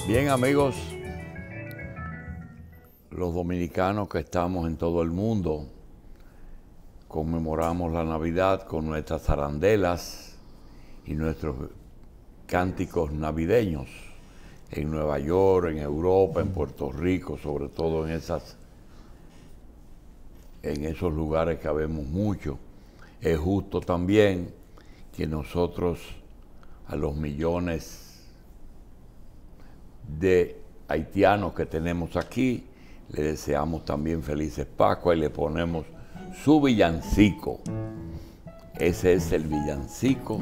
Bien, amigos, los dominicanos que estamos en todo el mundo, conmemoramos la Navidad con nuestras arandelas y nuestros cánticos navideños en Nueva York, en Europa, en Puerto Rico, sobre todo en esos lugares que habemos mucho. Es justo también que nosotros a los millones de haitianos que tenemos aquí le deseamos también felices Pascua y le ponemos su villancico. Ese es el villancico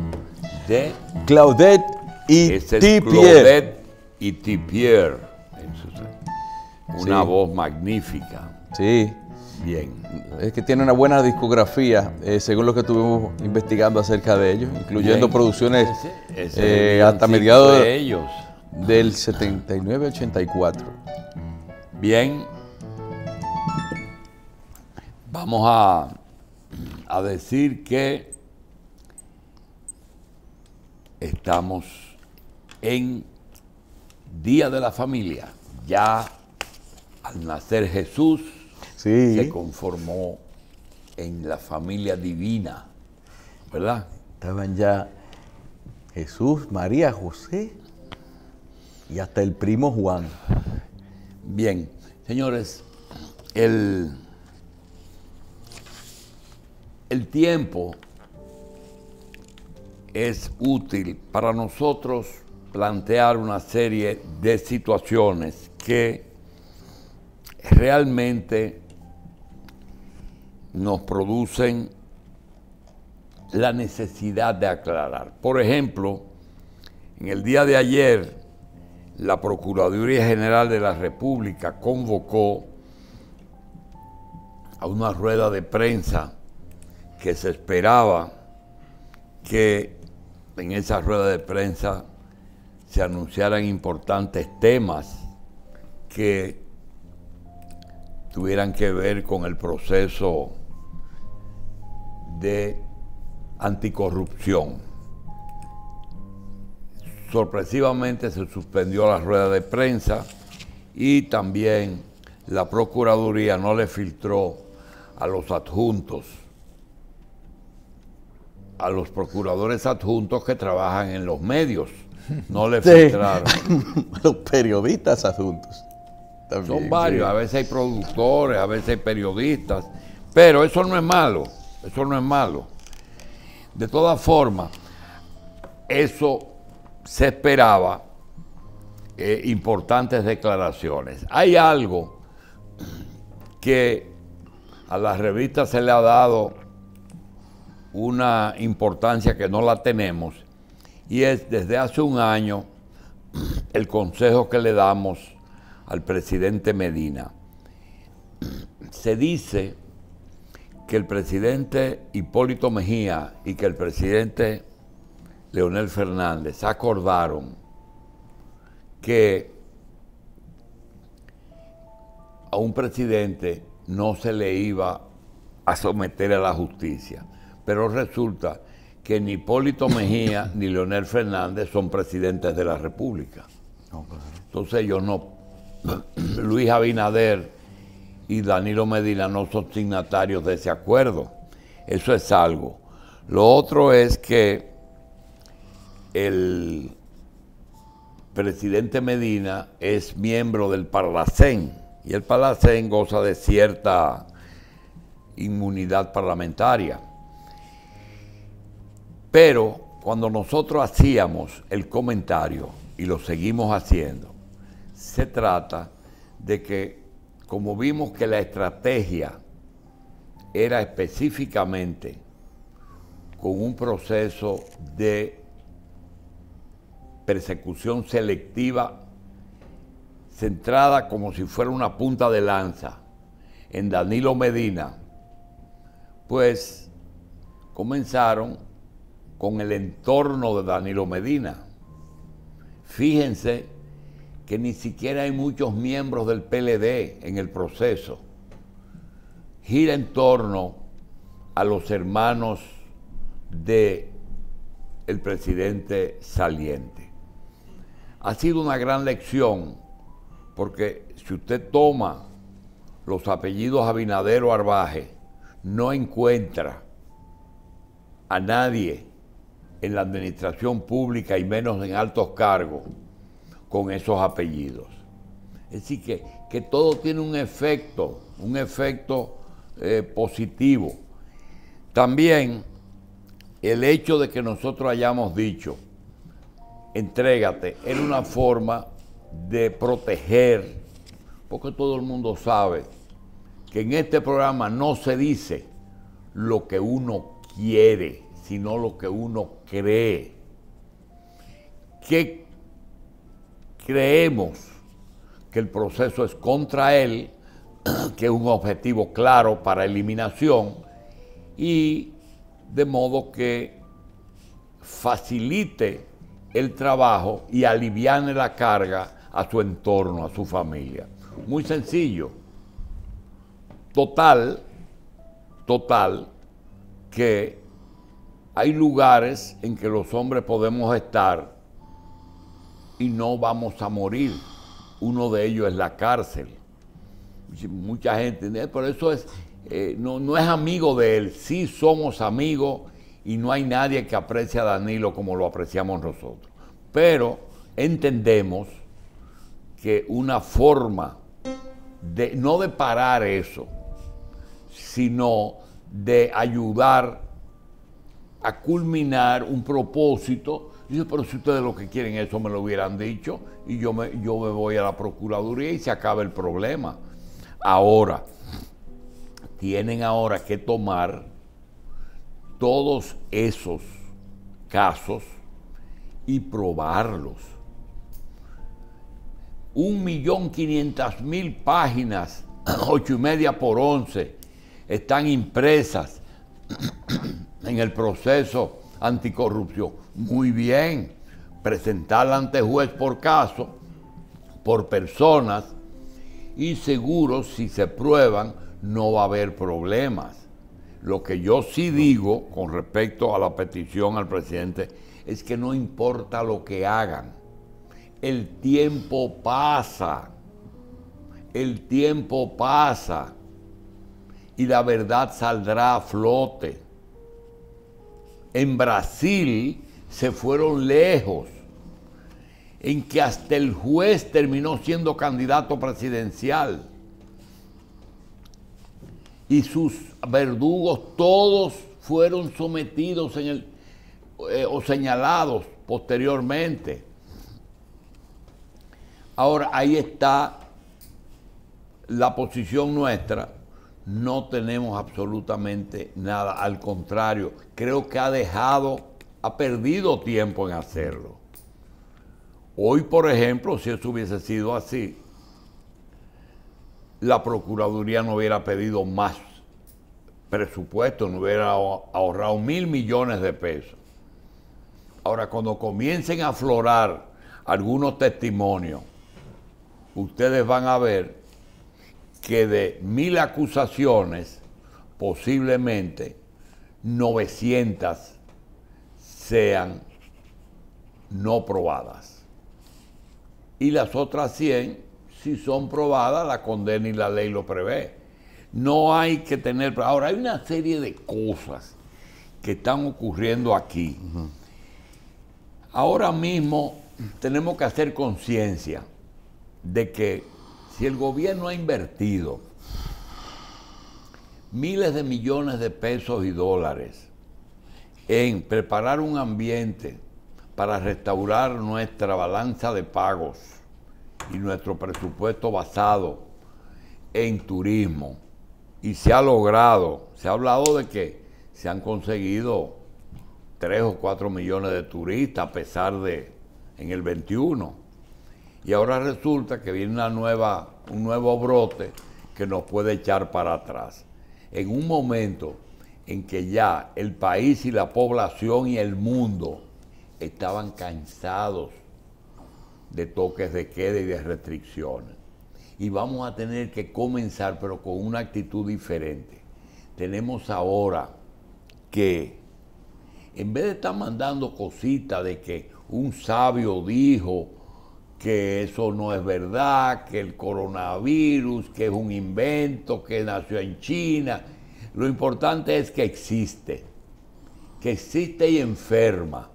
de Claudette y T. Pierre. Claudette y T. Pierre. Una Sí. voz magnífica. Sí, Bien. es que tiene una buena discografía, según lo que estuvimos investigando acerca de ellos, incluyendo Bien. producciones Ese es el hasta villancico mediados de ellos. del 79-84. Bien. Vamos a decir que estamos en Día de la Familia. Ya al nacer Jesús Sí, se conformó en la familia divina, ¿verdad? estaban ya Jesús, María, José y hasta el primo Juan. Bien, señores, el tiempo es útil para nosotros plantear una serie de situaciones que realmente nos producen la necesidad de aclarar. Por ejemplo, en el día de ayer, la Procuraduría General de la República convocó a una rueda de prensa que se esperaba que en esa rueda de prensa se anunciaran importantes temas que tuvieran que ver con el proceso de anticorrupción. Sorpresivamente se suspendió la rueda de prensa y también la Procuraduría no le filtró a los adjuntos, a los procuradores adjuntos que trabajan en los medios. No le filtraron. Los periodistas adjuntos. También, Son varios, sí. a veces hay productores, a veces hay periodistas, pero eso no es malo, eso no es malo. De todas formas, eso se esperaba, importantes declaraciones. Hay algo que a las revistas se le ha dado una importancia que no la tenemos, y es desde hace un año el consejo que le damos al presidente Medina. Se dice que el presidente Hipólito Mejía y que el presidente Leonel Fernández acordaron que a un presidente no se le iba a someter a la justicia, pero resulta que ni Hipólito Mejía ni Leonel Fernández son presidentes de la República. Entonces ellos no, Luis Abinader y Danilo Medina no son signatarios de ese acuerdo. Eso es algo. Lo otro es que el presidente Medina es miembro del Parlacén y el Parlacén goza de cierta inmunidad parlamentaria. Pero cuando nosotros hacíamos el comentario, y lo seguimos haciendo, se trata de que, como vimos que la estrategia era específicamente con un proceso de persecución selectiva centrada como si fuera una punta de lanza en Danilo Medina, pues comenzaron con el entorno de Danilo Medina. Fíjense que ni siquiera hay muchos miembros del PLD en el proceso. Gira en torno a los hermanos del presidente saliente. ha sido una gran lección, porque si usted toma los apellidos Abinader o Arbaje, no encuentra a nadie en la administración pública y menos en altos cargos con esos apellidos. Es decir, que todo tiene un efecto positivo. También el hecho de que nosotros hayamos dicho, entrégate, era una forma de proteger, porque todo el mundo sabe que en este programa no se dice lo que uno quiere, sino lo que uno cree. Que creemos que el proceso es contra él, que es un objetivo claro para eliminación, y de modo que facilite el trabajo y aliviane la carga a su entorno, a su familia. Muy sencillo. Total, que hay lugares en que los hombres podemos estar y no vamos a morir. Uno de ellos es la cárcel. Mucha gente, pero eso es, no es amigo de él. Sí somos amigos y no hay nadie que aprecie a Danilo como lo apreciamos nosotros. Pero entendemos que una forma no de parar eso, sino de ayudar a culminar un propósito. Dice, pero si ustedes lo que quieren eso me lo hubieran dicho y yo me voy a la Procuraduría y se acaba el problema. Ahora, tienen ahora que tomar todos esos casos y probarlos. 1.500.000 páginas, 8,5 x 11, están impresas en el proceso anticorrupción. Muy bien, presentarla ante juez por caso, por personas, y seguro si se prueban no va a haber problemas. Lo que yo sí digo con respecto a la petición al presidente es que no importa lo que hagan, el tiempo pasa, y la verdad saldrá a flote. En Brasil se fueron lejos, en que hasta el juez terminó siendo candidato presidencial y sus verdugos todos fueron sometidos o señalados posteriormente. Ahora, ahí está la posición nuestra. No tenemos absolutamente nada, al contrario, creo que ha perdido tiempo en hacerlo. Hoy, por ejemplo, si eso hubiese sido así, la Procuraduría no hubiera pedido más presupuesto, no hubiera ahorrado 1.000 millones de pesos. Ahora, cuando comiencen a aflorar algunos testimonios, ustedes van a ver que de 1.000 acusaciones, posiblemente 900 sean no probadas. Y las otras 100, si son probadas, la condena y la ley lo prevé. No hay que tener... Ahora, hay una serie de cosas que están ocurriendo aquí. Ahora mismo tenemos que hacer conciencia de que si el gobierno ha invertido miles de millones de pesos y dólares en preparar un ambiente para restaurar nuestra balanza de pagos y nuestro presupuesto basado en turismo, y se ha logrado, se ha hablado de que se han conseguido 3 o 4 millones de turistas a pesar de en el 21, y ahora resulta que viene un nuevo brote que nos puede echar para atrás. En un momento en que ya el país y la población y el mundo estaban cansados de toques de queda y de restricciones. Y vamos a tener que comenzar, pero con una actitud diferente. Tenemos ahora que, en vez de estar mandando cositas de que un sabio dijo que eso no es verdad, que el coronavirus, que es un invento, que nació en China. Lo importante es que existe y enferma,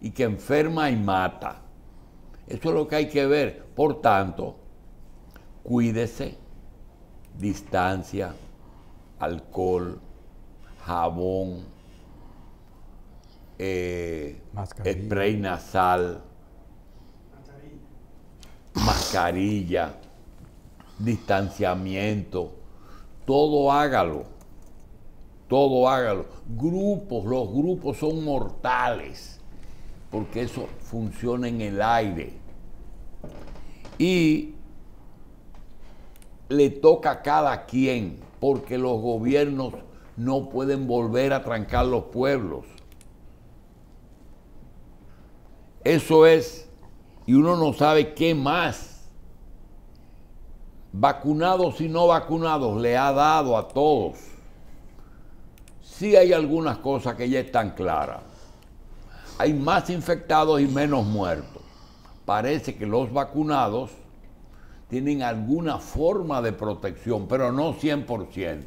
y que enferma y mata. Eso es lo que hay que ver. Por tanto, cuídese, distancia, alcohol, jabón, spray nasal, mascarilla, distanciamiento, todo hágalo. Los grupos son mortales, porque eso funciona en el aire. Y le toca a cada quien, porque los gobiernos no pueden volver a trancar los pueblos. Eso es, y uno no sabe qué más, vacunados y no vacunados, le ha dado a todos. Sí hay algunas cosas que ya están claras. Hay más infectados y menos muertos. Parece que los vacunados tienen alguna forma de protección, pero no 100%.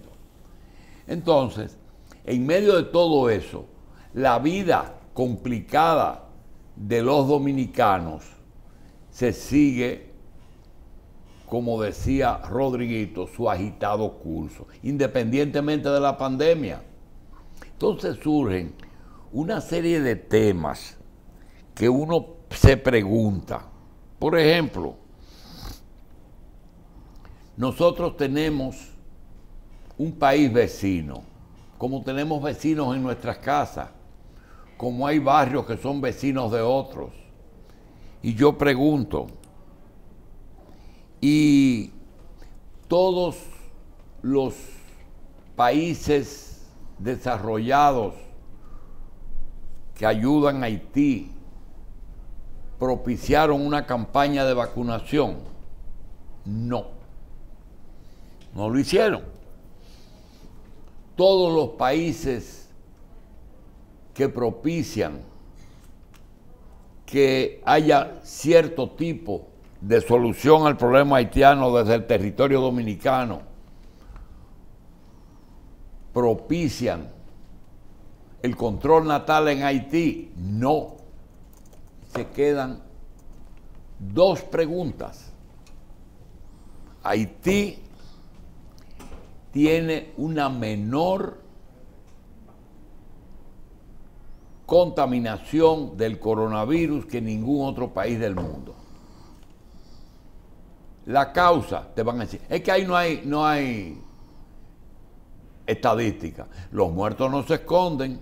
Entonces, en medio de todo eso, la vida complicada de los dominicanos se sigue, como decía Rodriguito, su agitado curso, independientemente de la pandemia. Entonces surgen una serie de temas que uno se pregunta. Por ejemplo, nosotros tenemos un país vecino, como tenemos vecinos en nuestras casas, como hay barrios que son vecinos de otros. Y yo pregunto, ¿y todos los países desarrollados que ayudan a Haití propiciaron una campaña de vacunación? No lo hicieron. Todos los países que propician que haya cierto tipo de solución al problema haitiano desde el territorio dominicano propician el control natal en Haití. No. Se quedan dos preguntas. Haití tiene una menor contaminación del coronavirus que ningún otro país del mundo. La causa, te van a decir, es que ahí no hay estadística. Los muertos no se esconden.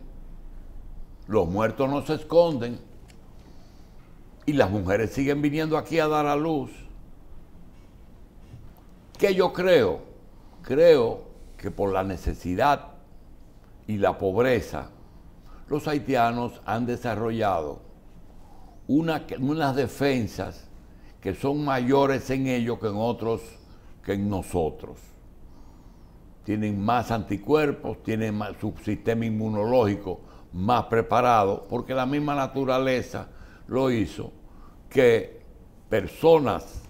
Y las mujeres siguen viniendo aquí a dar a luz. ¿Qué yo creo? Creo que por la necesidad y la pobreza, los haitianos han desarrollado unas defensas que son mayores en ellos que en otros, que en nosotros. Tienen más anticuerpos, tienen más, su sistema inmunológico más preparado, porque la misma naturaleza lo hizo, que personas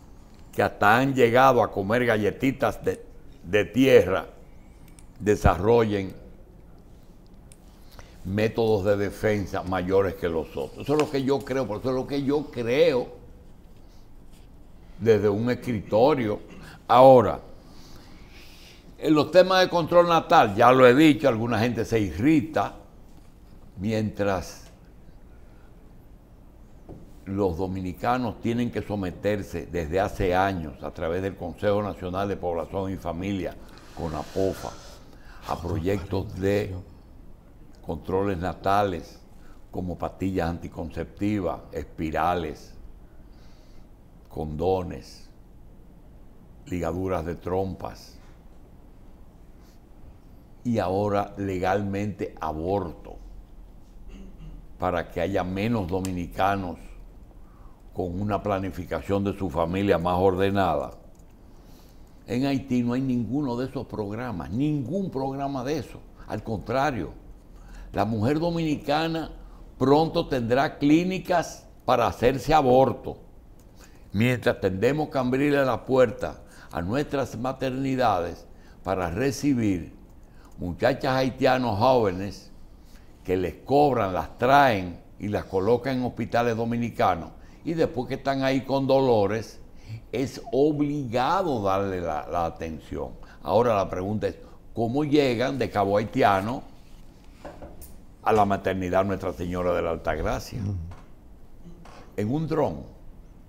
que hasta han llegado a comer galletitas de tierra desarrollen métodos de defensa mayores que los otros. Eso es lo que yo creo, por eso es lo que yo creo desde un escritorio. Ahora, en los temas de control natal, ya lo he dicho, alguna gente se irrita, mientras los dominicanos tienen que someterse desde hace años a través del Consejo Nacional de Población y Familia, CONAPOFA, a proyectos de controles natales como pastillas anticonceptivas, espirales, condones, ligaduras de trompas y ahora legalmente aborto, para que haya menos dominicanos con una planificación de su familia más ordenada. En Haití no hay ninguno de esos programas, ningún programa de eso. Al contrario, la mujer dominicana pronto tendrá clínicas para hacerse aborto. mientras tendemos que abrirle la puerta a nuestras maternidades para recibir muchachas haitianas jóvenes que les cobran, las traen y las colocan en hospitales dominicanos, y después que están ahí con dolores, es obligado darle la atención. Ahora la pregunta es, ¿cómo llegan de Cabo Haitiano a la maternidad Nuestra Señora de la Altagracia? En un dron.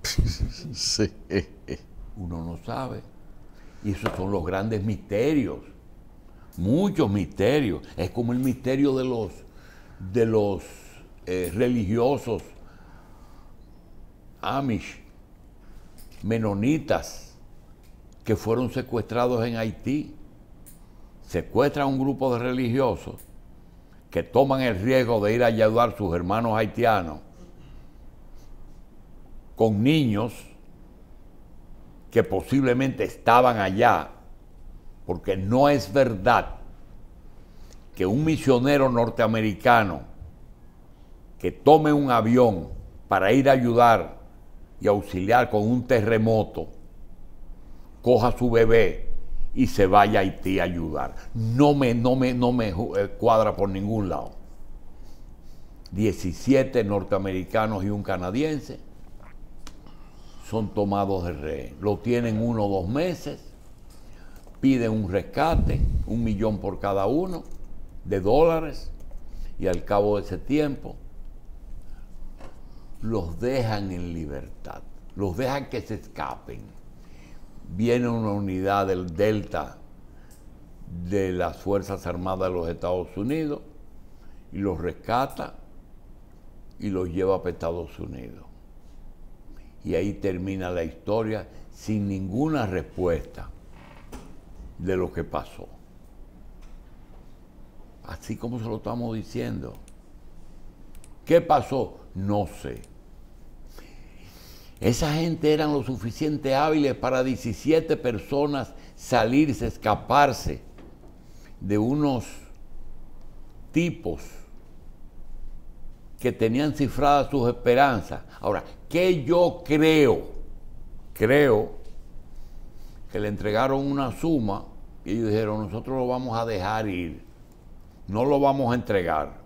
Sí. Uno no sabe. Y esos son los grandes misterios. Muchos misterios. Es como el misterio de los religiosos Amish, menonitas, que fueron secuestrados en Haití. Secuestran a un grupo de religiosos que toman el riesgo de ir a ayudar a sus hermanos haitianos con niños que posiblemente estaban allá, porque no es verdad que un misionero norteamericano que tome un avión para ir a ayudar y auxiliar con un terremoto, coja a su bebé y se vaya a Haití a ayudar. No me cuadra por ningún lado. 17 norteamericanos y un canadiense son tomados de rehén. Lo tienen 1 o 2 meses, piden un rescate, $1 millón por cada uno de dólares, y al cabo de ese tiempo los dejan en libertad, los dejan que se escapen. Viene una unidad del Delta de las Fuerzas Armadas de los Estados Unidos y los rescata y los lleva para Estados Unidos. Y ahí termina la historia sin ninguna respuesta de lo que pasó. Así como se lo estamos diciendo. ¿Qué pasó? No sé. Esa gente eran lo suficiente hábiles para 17 personas salirse, escaparse de unos tipos que tenían cifradas sus esperanzas. Ahora, ¿qué yo creo? Creo que le entregaron una suma y ellos dijeron, nosotros lo vamos a dejar ir. No lo vamos a entregar,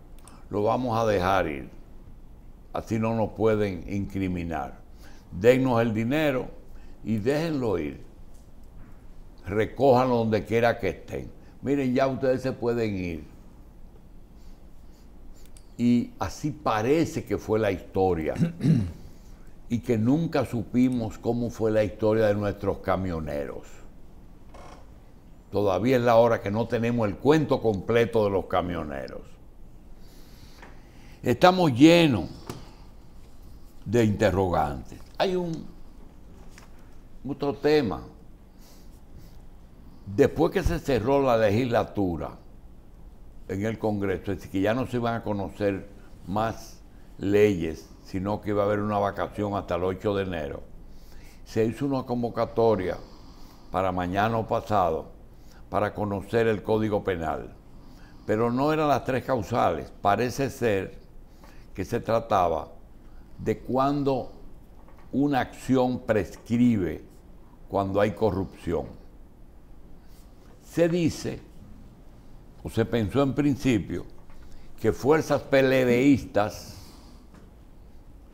lo vamos a dejar ir. Así no nos pueden incriminar. Dennos el dinero y déjenlo ir. Recójanlo donde quiera que estén. Miren, ya ustedes se pueden ir. Y así parece que fue la historia. Y que nunca supimos cómo fue la historia de nuestros camioneros. Todavía es la hora que no tenemos el cuento completo de los camioneros. Estamos llenos de interrogantes. Hay otro tema. Después que se cerró la legislatura en el Congreso, es decir, que ya no se iban a conocer más leyes, sino que iba a haber una vacación hasta el 8 de enero, se hizo una convocatoria para mañana o pasado para conocer el Código Penal. Pero no eran las 3 causales. Parece ser que se trataba de cuando una acción prescribe cuando hay corrupción. Se dice, o se pensó en principio, que fuerzas PLDistas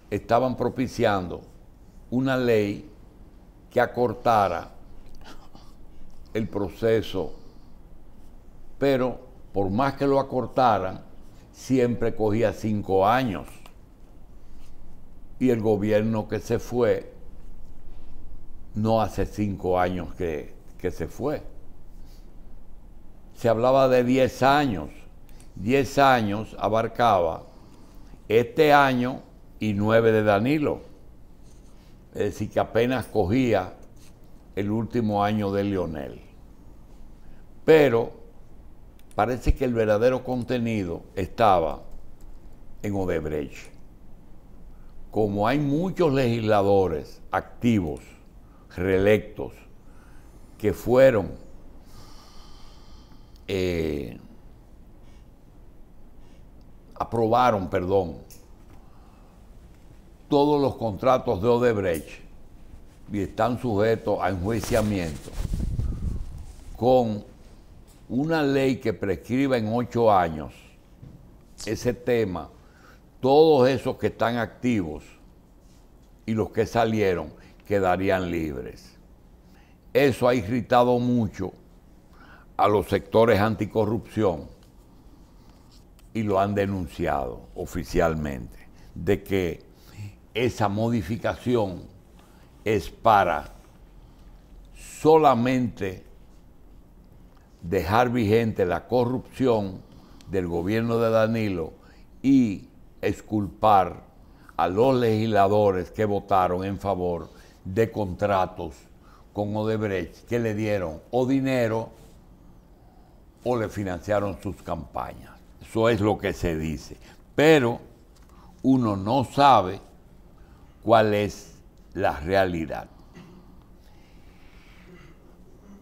estaban propiciando una ley que acortara el proceso, pero por más que lo acortaran, siempre cogía 5 años. Y el gobierno que se fue, no hace 5 años que se fue. Se hablaba de 10 años. 10 años abarcaba este año y 9 de Danilo. Es decir, que apenas cogía el último año de Leonel. Pero parece que el verdadero contenido estaba en Odebrecht. Como hay muchos legisladores activos, reelectos, que fueron aprobaron todos los contratos de Odebrecht, y están sujetos a enjuiciamiento, con una ley que prescriba en 8 años ese tema, todos esos que están activos y los que salieron quedarían libres. Eso ha irritado mucho a los sectores anticorrupción y lo han denunciado oficialmente, de que esa modificación es para solamente dejar vigente la corrupción del gobierno de Danilo y exculpar a los legisladores que votaron en favor de contratos con Odebrecht, que le dieron o dinero o le financiaron sus campañas. Eso es lo que se dice. Pero uno no sabe cuál es la realidad.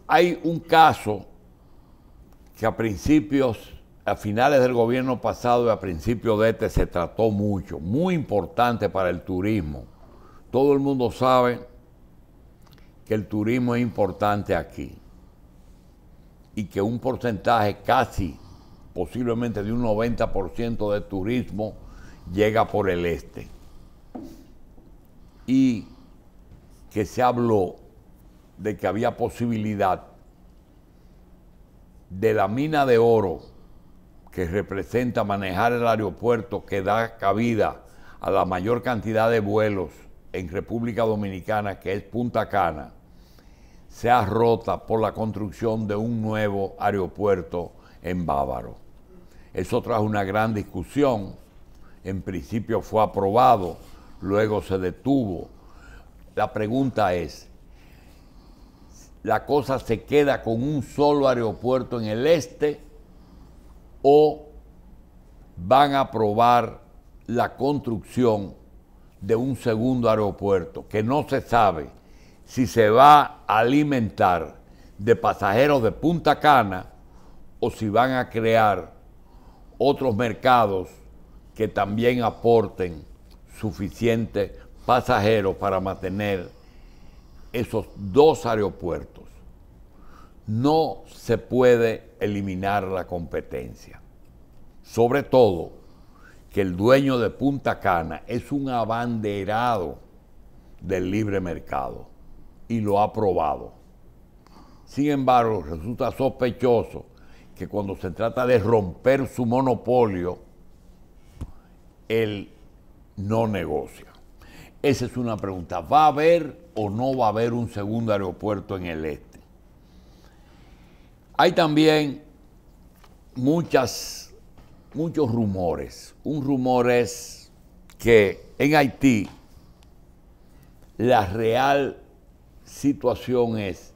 Hay un caso que a finales del gobierno pasado y a principios de este se trató mucho, muy importante para el turismo. Todo el mundo sabe que el turismo es importante aquí y que un porcentaje casi, posiblemente de un 90% de turismo llega por el este. Y que se habló de que había posibilidad de la mina de oro que representa manejar el aeropuerto que da cabida a la mayor cantidad de vuelos en República Dominicana, que es Punta Cana, sea rota por la construcción de un nuevo aeropuerto en Bávaro. Eso trajo una gran discusión. En principio fue aprobado, luego se detuvo. La pregunta es, ¿la cosa se queda con un solo aeropuerto en el este o van a aprobar la construcción de un segundo aeropuerto que no se sabe si se va a alimentar de pasajeros de Punta Cana o si van a crear otros mercados que también aporten suficientes pasajeros para mantener esos dos aeropuertos? No se puede eliminar la competencia. Sobre todo que el dueño de Punta Cana es un abanderado del libre mercado y lo ha probado. Sin embargo, resulta sospechoso que cuando se trata de romper su monopolio, él no negocia. Esa es una pregunta. ¿Va a haber o no va a haber un segundo aeropuerto en el este? Hay también muchos rumores. Un rumor es que en Haití la real situación es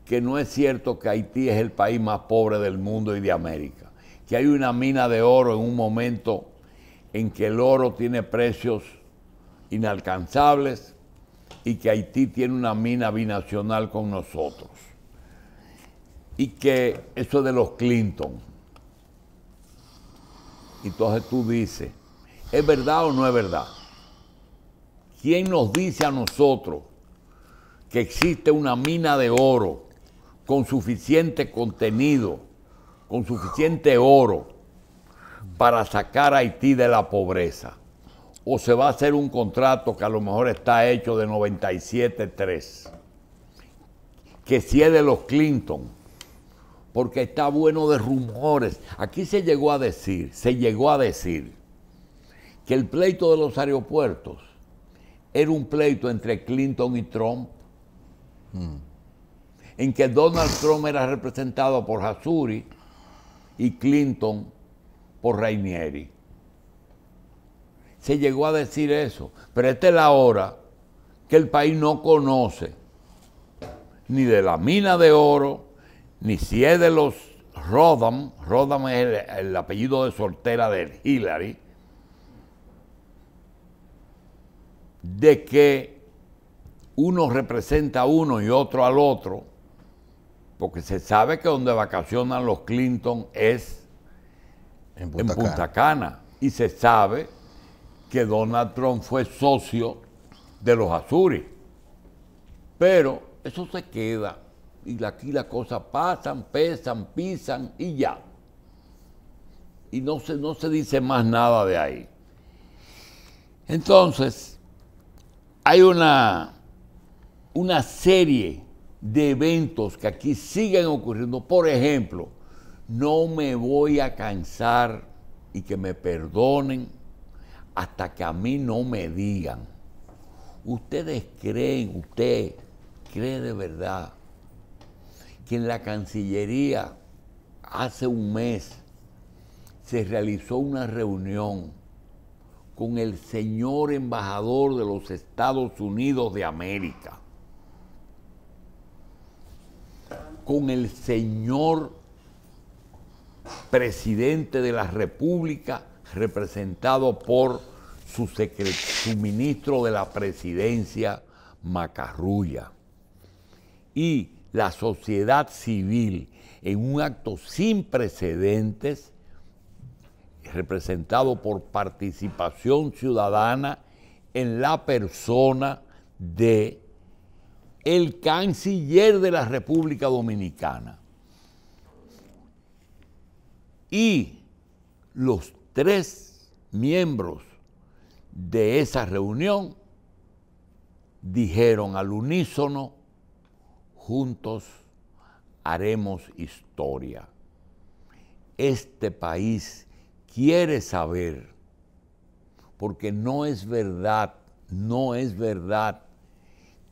que no es cierto que Haití es el país más pobre del mundo y de América, que hay una mina de oro en un momento en que el oro tiene precios inalcanzables y que Haití tiene una mina binacional con nosotros. Y que eso es de los Clinton. Entonces tú dices, ¿es verdad o no es verdad? ¿Quién nos dice a nosotros que existe una mina de oro con suficiente contenido, con suficiente oro para sacar a Haití de la pobreza? ¿O se va a hacer un contrato que a lo mejor está hecho de 97.3? Que si es de los Clinton, porque está bueno de rumores. Aquí se llegó a decir que el pleito de los aeropuertos era un pleito entre Clinton y Trump, en que Donald Trump era representado por Hassuri y Clinton por Rainieri. Se llegó a decir eso, pero esta es la hora que el país no conoce ni de la mina de oro, ni si es de los Rodham. Rodham es el apellido de soltera de Hillary, de que uno representa a uno y otro al otro, porque se sabe que donde vacacionan los Clinton es en Punta Cana, y se sabe que Donald Trump fue socio de los Hassuri. Pero eso se queda. Y aquí las cosas pasan, pesan, pisan y ya. Y no se dice más nada de ahí. Entonces, hay una serie de eventos que aquí siguen ocurriendo. Por ejemplo, no me voy a cansar y que me perdonen hasta que a mí no me digan. Usted cree de verdad que en la Cancillería hace un mes se realizó una reunión con el señor embajador de los Estados Unidos de América, con el señor presidente de la República, representado por su ministro de la Presidencia, Macarrulla, y la sociedad civil en un acto sin precedentes, representado por Participación Ciudadana en la persona de el canciller de la República Dominicana. Y los 3 miembros de esa reunión dijeron al unísono: juntos haremos historia. Este país quiere saber, porque no es verdad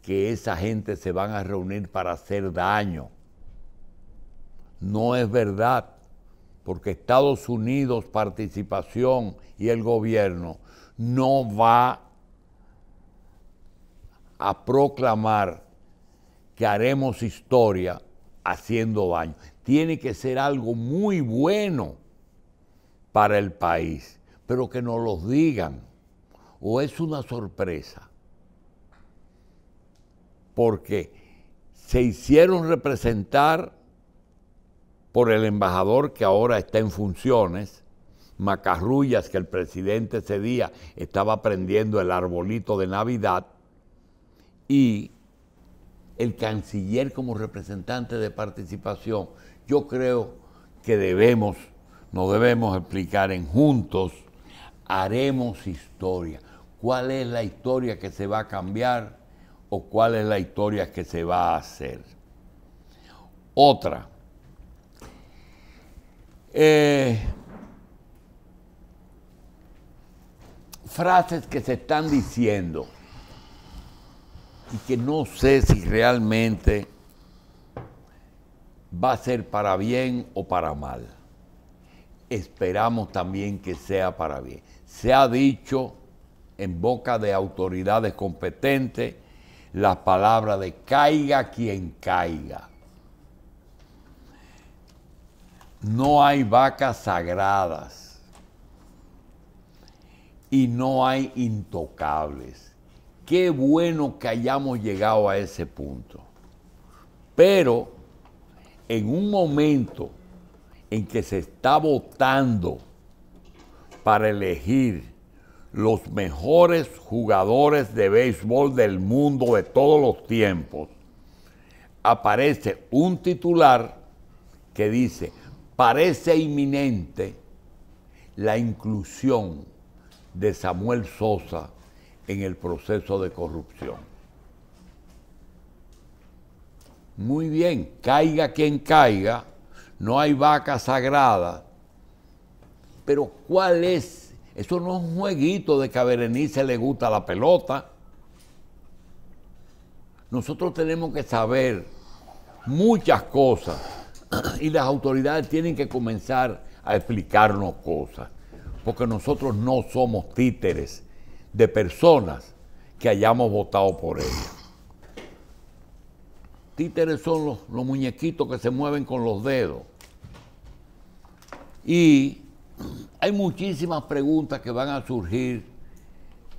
que esa gente se van a reunir para hacer daño. No es verdad, porque Estados Unidos, Participación y el gobierno no va a proclamar que haremos historia haciendo daño. Tiene que ser algo muy bueno para el país, pero que nos lo digan, o es una sorpresa, porque se hicieron representar por el embajador que ahora está en funciones, Macarrullas, que el presidente ese día estaba prendiendo el arbolito de Navidad, y el canciller como representante de Participación. Yo creo que nos debemos explicar en juntos, haremos historia. ¿Cuál es la historia que se va a cambiar o cuál es la historia que se va a hacer? Otra. Frases que se están diciendo y que no sé si realmente va a ser para bien o para mal. Esperamos también que sea para bien. Se ha dicho en boca de autoridades competentes las palabras de caiga quien caiga. No hay vacas sagradas y no hay intocables. Qué bueno que hayamos llegado a ese punto. Pero en un momento en que se está votando para elegir los mejores jugadores de béisbol del mundo de todos los tiempos, aparece un titular que dice: parece inminente la inclusión de Samuel Sosa en el proceso de corrupción. Muy bien, caiga quien caiga, no hay vaca sagrada, pero ¿cuál es? Eso no es un jueguito de que a Berenice le gusta la pelota. Nosotros tenemos que saber muchas cosas y las autoridades tienen que comenzar a explicarnos cosas, porque nosotros no somos títeres de personas que hayamos votado por ellas. Títeres son los muñequitos que se mueven con los dedos. Y hay muchísimas preguntas que van a surgir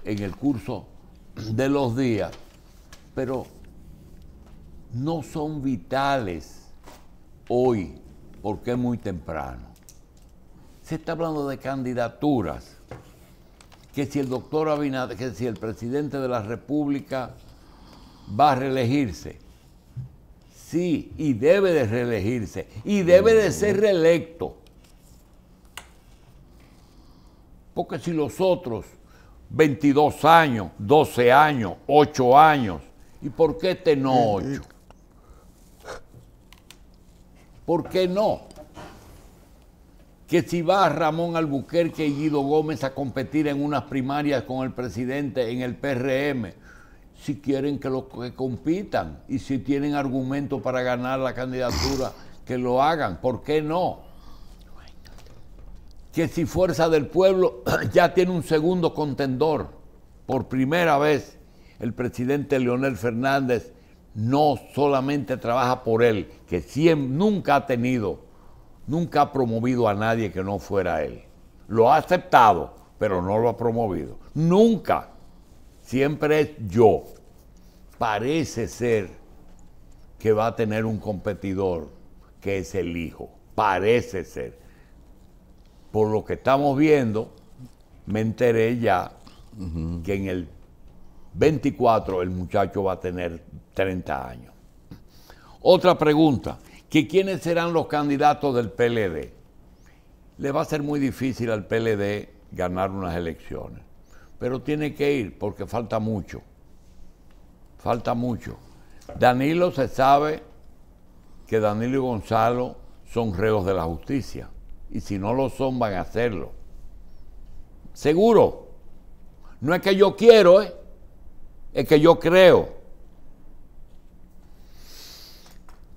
en el curso de los días, pero no son vitales hoy, porque es muy temprano. Se está hablando de candidaturas, que si el doctor Abinader, que si el presidente de la República va a reelegirse. Sí, y debe de reelegirse. Y debe de ser reelecto. Porque si los otros, 22 años, 12 años, 8 años, ¿y por qué este no 8? ¿Por qué no? Que si va Ramón Albuquerque y Guido Gómez a competir en unas primarias con el presidente en el PRM, si quieren que compitan y si tienen argumentos para ganar la candidatura, que lo hagan. ¿Por qué no? Que si Fuerza del Pueblo ya tiene un segundo contendor, por primera vez el presidente Leonel Fernández no solamente trabaja por él, que nunca ha promovido a nadie que no fuera él. Lo ha aceptado, pero no lo ha promovido. Nunca. Siempre es yo. Parece ser que va a tener un competidor que es el hijo. Parece ser. Por lo que estamos viendo, me enteré ya que en el 24 el muchacho va a tener 30 años. Otra pregunta, que ¿quiénes serán los candidatos del PLD? Le va a ser muy difícil al PLD ganar unas elecciones, pero tiene que ir porque falta mucho. Falta mucho. Danilo, se sabe que Danilo y Gonzalo son reos de la justicia, y si no lo son, van a hacerlo. Seguro. No es que yo quiero, es que yo creo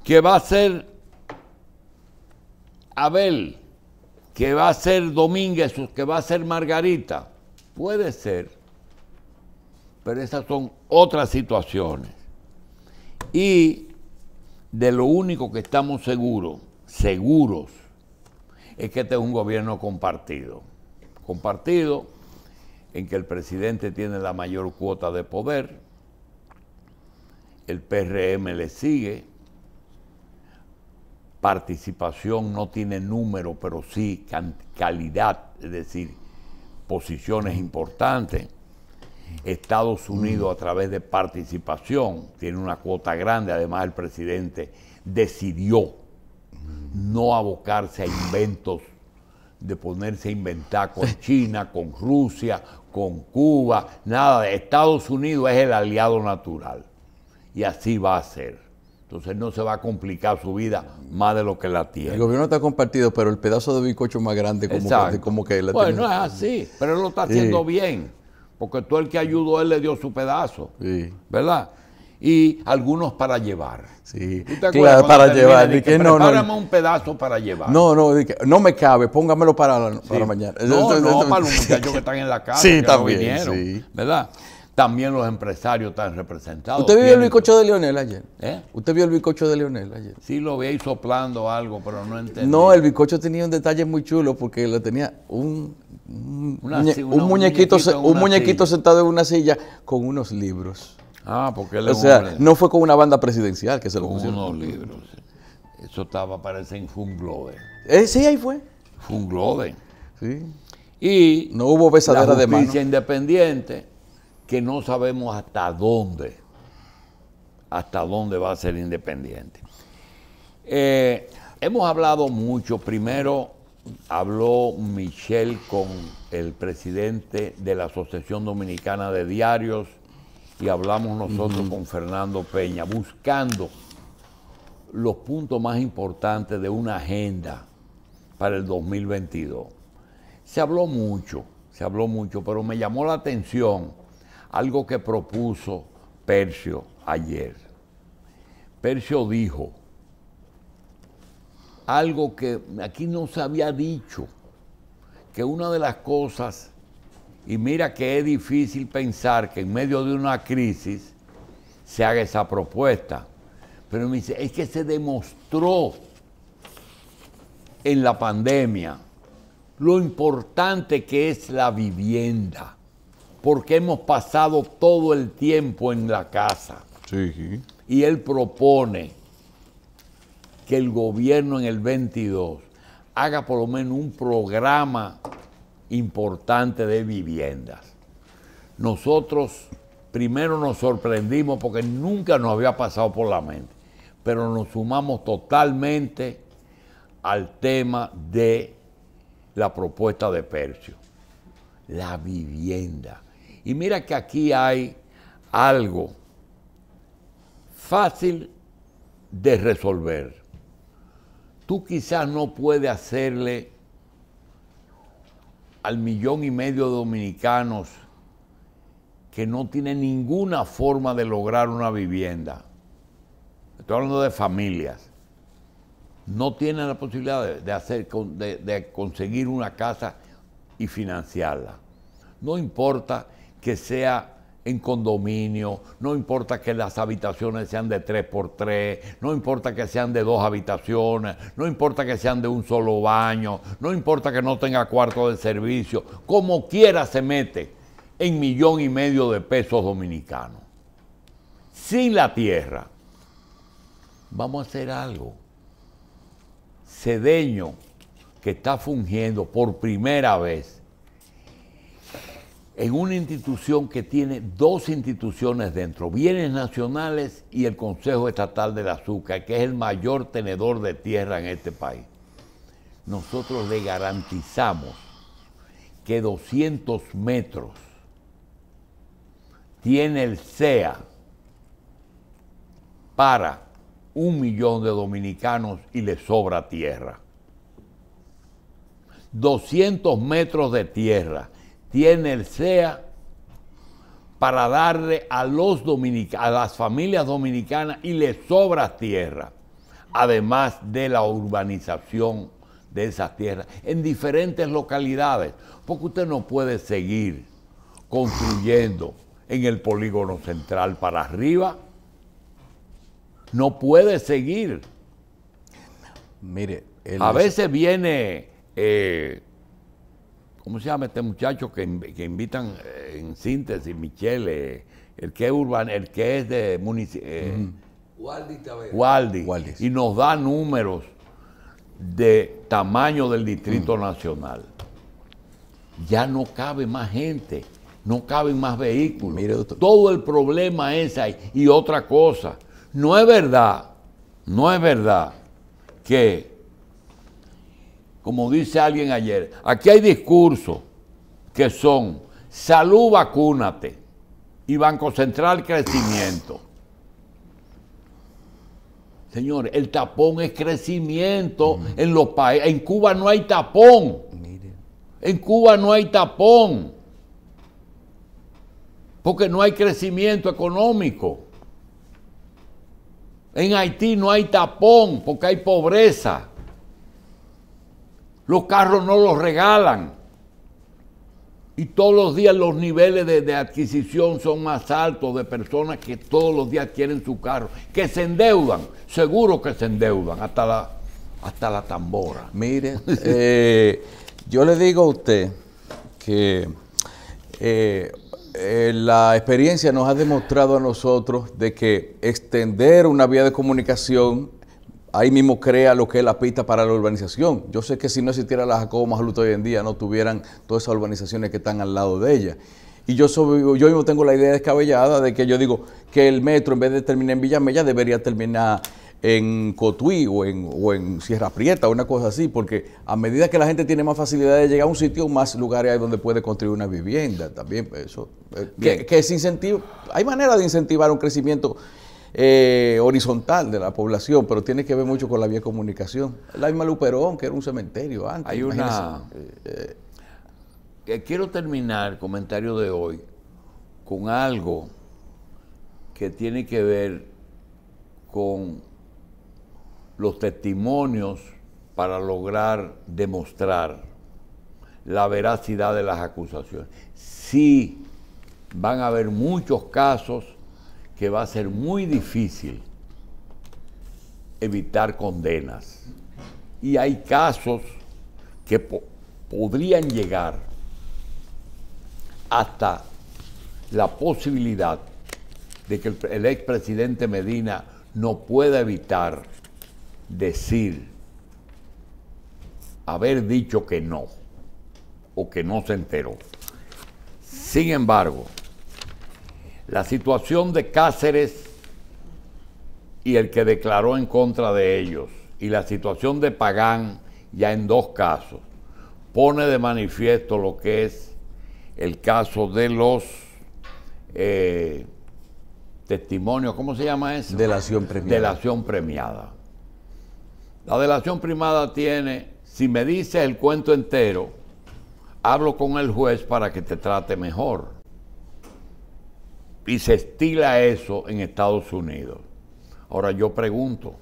que va a ser Abel, que va a ser Domínguez, que va a ser Margarita. Puede ser, pero esas son otras situaciones. Y de lo único que estamos seguros, es que este es un gobierno compartido. Compartido en que el presidente tiene la mayor cuota de poder, el PRM le sigue, participación no tiene número, pero sí calidad, es decir, posiciones importantes. Estados Unidos, a través de participación, tiene una cuota grande. Además, el presidente decidió no abocarse a inventos, de ponerse a inventar con China, con Rusia, con Cuba, nada. Estados Unidos es el aliado natural y así va a ser. Entonces no se va a complicar su vida más de lo que la tiene. El gobierno está compartido, pero el pedazo de bizcocho más grande como que la bueno, tiene. no es así, pero él lo está haciendo bien, porque tú el que ayudó, él le dio su pedazo, ¿verdad? Y algunos para llevar. Sí, claro, para llevar. Prepárame un pedazo para llevar. No me cabe, póngamelo para mañana. No, para los muchachos que están en la casa, sí, que también, no vinieron, sí. ¿verdad? También los empresarios están representados. ¿Usted vio el bizcocho de Leonel ayer? ¿Eh? ¿Usted vio el bizcocho de Leonel ayer? Sí, lo vi ahí soplando algo, pero no entendí. No, el bizcocho tenía un detalle muy chulo porque lo tenía un muñequito sentado en una silla con unos libros. Ah, porque él O es sea, hombre. no fue con una banda presidencial que se lo Con pusieron. unos libros. Eso estaba, parece, en Funglode. Sí, ahí fue. Funglode. Sí. Y no hubo besadera de mano. La justicia independiente, que no sabemos hasta dónde va a ser independiente. Hemos hablado mucho. Primero habló Michelle con el presidente de la Asociación Dominicana de Diarios y hablamos nosotros con Fernando Peña, buscando los puntos más importantes de una agenda para el 2022. Se habló mucho, pero me llamó la atención algo que propuso Percio ayer. Percio dijo algo que aquí no se había dicho, que una de las cosas, y mira que es difícil pensar que en medio de una crisis se haga esa propuesta, pero me dice, es que se demostró en la pandemia lo importante que es la vivienda, porque hemos pasado todo el tiempo en la casa. Sí. Y él propone que el gobierno en el 22 haga por lo menos un programa importante de viviendas. Nosotros primero nos sorprendimos porque nunca nos había pasado por la mente, pero nos sumamos totalmente al tema de la propuesta de Percio, la vivienda. Y mira que aquí hay algo fácil de resolver. Tú quizás no puedes hacerle al 1,5 millones de dominicanos que no tienen ninguna forma de lograr una vivienda. Estoy hablando de familias. No tienen la posibilidad de conseguir una casa y financiarla. No importa que sea en condominio, no importa que las habitaciones sean de 3x3, no importa que sean de 2 habitaciones, no importa que sean de un solo baño, no importa que no tenga cuarto de servicio, como quiera se mete en 1,5 millones de pesos dominicanos. Sin la tierra, vamos a hacer algo. Cedeño, que está fungiendo por primera vez en una institución que tiene 2 instituciones dentro, Bienes Nacionales y el Consejo Estatal del Azúcar, que es el mayor tenedor de tierra en este país. Nosotros le garantizamos que 200 metros tiene el CEA para 1 millón de dominicanos y le sobra tierra. 200 metros de tierra tiene el CEA para darle a las familias dominicanas y le sobra tierra, además de la urbanización de esas tierras en diferentes localidades, porque usted no puede seguir construyendo en el polígono central para arriba. No puede seguir. Mire, a veces viene, ¿cómo se llama este muchacho que invitan en síntesis, Michele, el que es de municipio? Waldi, y nos da números de tamaño del Distrito Nacional. Ya no cabe más gente, no caben más vehículos. Mire, doctor. Todo el problema es ahí. Y otra cosa, no es verdad que, como dice alguien ayer, aquí hay discursos que son salud, vacúnate, y Banco Central, crecimiento. Señores, el tapón es crecimiento en los países. En Cuba no hay tapón. Mire. En Cuba no hay tapón. Porque no hay crecimiento económico. En Haití no hay tapón porque hay pobreza. Los carros no los regalan. Y todos los días los niveles de adquisición son más altos de personas que todos los días quieren su carro. Que se endeudan, seguro que se endeudan, hasta la tambora. Mire, yo le digo a usted que la experiencia nos ha demostrado a nosotros de que extender una vía de comunicación ahí mismo crea lo que es la pista para la urbanización. Yo sé que si no existiera la Jacobo Maglús hoy en día, no tuvieran todas esas urbanizaciones que están al lado de ella. Y yo mismo tengo la idea descabellada de que yo digo que el metro, en vez de terminar en Villamella, debería terminar en Cotuí o en Sierra Prieta, una cosa así, porque a medida que la gente tiene más facilidad de llegar a un sitio, más lugares hay donde puede construir una vivienda. También eso. Que es incentivo. Hay manera de incentivar un crecimiento horizontal de la población, pero tiene que ver mucho con la vía de comunicación. La misma Luperón, que era un cementerio antes. Hay quiero terminar el comentario de hoy con algo que tiene que ver con los testimonios para lograr demostrar la veracidad de las acusaciones. Sí, van a haber muchos casos que va a ser muy difícil evitar condenas. Y hay casos que podrían llegar hasta la posibilidad de que el expresidente Medina no pueda evitar decir, haber dicho que no, o que no se enteró. Sin embargo, La situación de Cáceres y el que declaró en contra de ellos, y la situación de Pagán, ya en dos casos, pone de manifiesto lo que es el caso de los testimonios, ¿cómo se llama eso? Delación premiada. Delación premiada. La delación premiada tiene, si me dices el cuento entero, hablo con el juez para que te trate mejor. Y se estila eso en Estados Unidos. Ahora yo pregunto,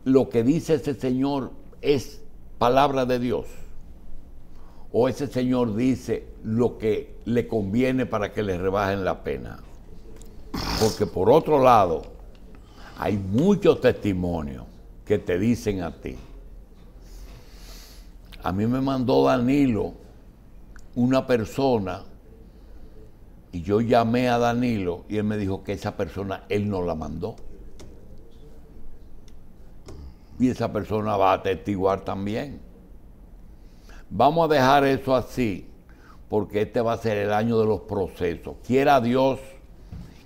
¿lo que dice ese señor es palabra de Dios? ¿O ese señor dice lo que le conviene para que le rebajen la pena? Porque por otro lado, hay muchos testimonios que te dicen a ti. A mí me mandó Danilo una persona y yo llamé a Danilo y él me dijo que esa persona él no la mandó. Y esa persona va a atestiguar también. Vamos a dejar eso así, porque este va a ser el año de los procesos. Quiera Dios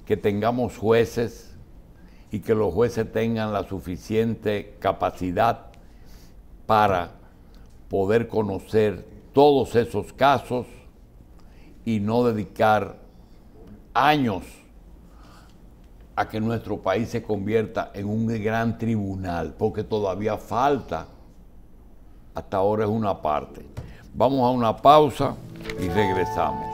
que tengamos jueces y que los jueces tengan la suficiente capacidad para poder conocer todos esos casos y no dedicar años a que nuestro país se convierta en un gran tribunal, porque todavía falta. Hasta ahora es una parte. Vamos a una pausa y regresamos.